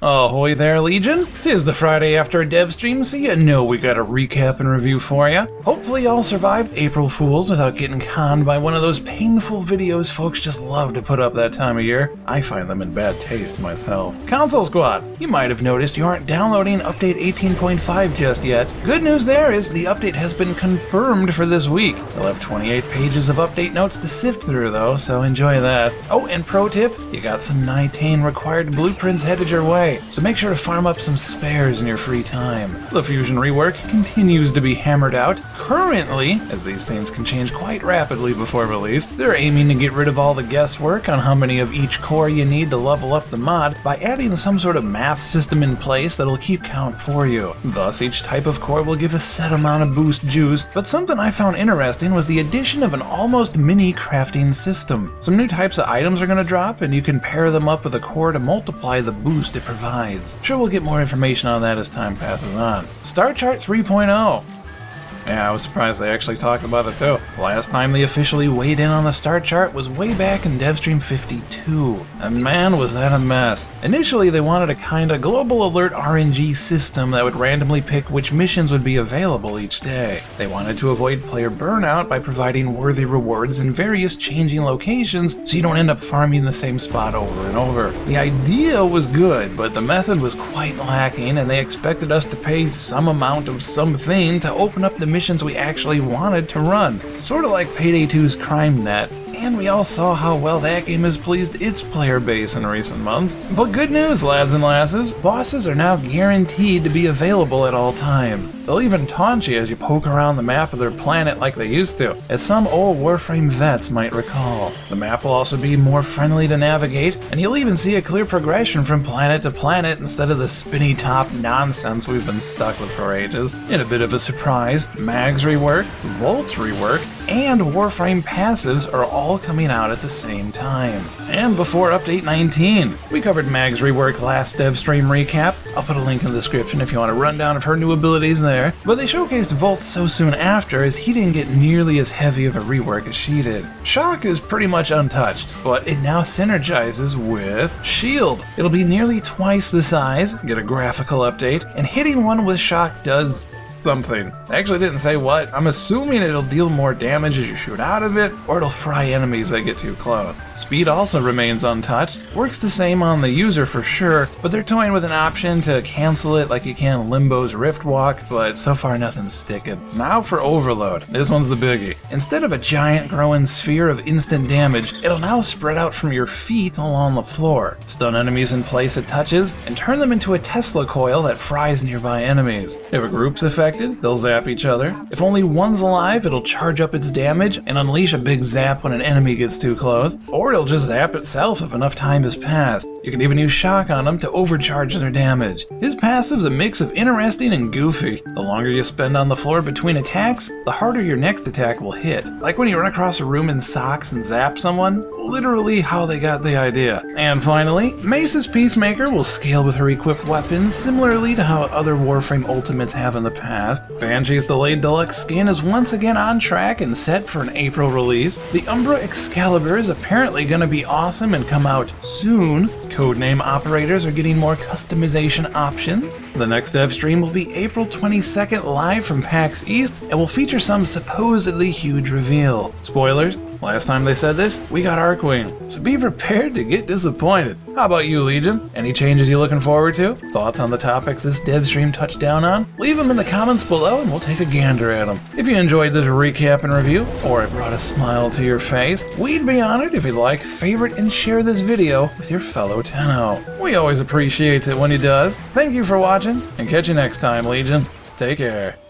Ahoy there, Legion! 'Tis the Friday after Devstream, so you know we got a recap and review for ya. Hopefully y'all survived April Fools without getting conned by one of those painful videos folks just love to put up that time of year. I find them in bad taste myself. Console Squad, you might have noticed you aren't downloading Update 18.5 just yet. Good news there is the update has been confirmed for this week. They'll have 28 pages of update notes to sift through though, so enjoy that. Oh, and pro tip, you got some Nitane required blueprints headed your way. So make sure to farm up some spares in your free time. The Fusion Rework continues to be hammered out. Currently, as these things can change quite rapidly before release, they're aiming to get rid of all the guesswork on how many of each core you need to level up the mod by adding some sort of math system in place that'll keep count for you. Thus, each type of core will give a set amount of boost juice, but something I found interesting was the addition of an almost mini crafting system. Some new types of items are going to drop, and you can pair them up with a core to multiply the boost it provides. Sure, we'll get more information on that as time passes on. StarChart 3.0. Yeah, I was surprised they actually talked about it too. Last time they officially weighed in on the start chart was way back in Devstream 52, and man was that a mess. Initially they wanted a kinda global alert RNG system that would randomly pick which missions would be available each day. They wanted to avoid player burnout by providing worthy rewards in various changing locations so you don't end up farming the same spot over and over. The idea was good, but the method was quite lacking, and they expected us to pay some amount of something to open up the missions we actually wanted to run. Sort of like Payday 2's Crime Net. And we all saw how well that game has pleased its player base in recent months. But good news, lads and lasses, bosses are now guaranteed to be available at all times. They'll even taunt you as you poke around the map of their planet like they used to, as some old Warframe vets might recall. The map will also be more friendly to navigate, and you'll even see a clear progression from planet to planet instead of the spinny top nonsense we've been stuck with for ages. In a bit of a surprise, Mag's Rework, Volt Rework, and Warframe passives are all coming out at the same time. And before Update 19, we covered Mag's Rework last Devstream recap. I'll put a link in the description if you want a rundown of her new abilities there. But they showcased Volt so soon after, as he didn't get nearly as heavy of a rework as she did. Shock is pretty much untouched, but it now synergizes with Shield. It'll be nearly twice the size, get a graphical update, and hitting one with Shock does something. I actually didn't say what. I'm assuming it'll deal more damage as you shoot out of it, or it'll fry enemies that get too close. Speed also remains untouched. Works the same on the user for sure, but they're toying with an option to cancel it like you can Limbo's Rift Walk, but so far nothing's sticking. Now for Ovahloade. This one's the biggie. Instead of a giant growing sphere of instant damage, it'll now spread out from your feet along the floor, stun enemies in place it touches, and turn them into a Tesla coil that fries nearby enemies. If a group's affected, they'll zap each other. If only one's alive, it'll charge up its damage and unleash a big zap when an enemy gets too close, or it'll just zap itself if enough time has passed. You can even use Shock on them to overcharge their damage. His passive's a mix of interesting and goofy. The longer you spend on the floor between attacks, the harder your next attack will hit. Like when you run across a room in socks and zap someone, literally how they got the idea. And finally, Mace's Peacemaker will scale with her equipped weapons similarly to how other Warframe Ultimates have in the past. Banshee's Delayed Deluxe skin is once again on track and set for an April release. The Umbra Excalibur is apparently going to be awesome and come out soon. Codename operators are getting more customization options. The next Devstream will be April 22nd live from PAX East and will feature some supposedly huge reveal. Spoilers, last time they said this, we got Archwing, so be prepared to get disappointed. How about you, Legion? Any changes you looking forward to? Thoughts on the topics this Devstream touched down on? Leave them in the comments below and we'll take a gander at them. If you enjoyed this recap and review, or it brought a smile to your face, we'd be honored if you'd like, favorite, and share this video with your fellow Tenno. We always appreciate it when you does. Thank you for watching, and catch you next time, Legion. Take care.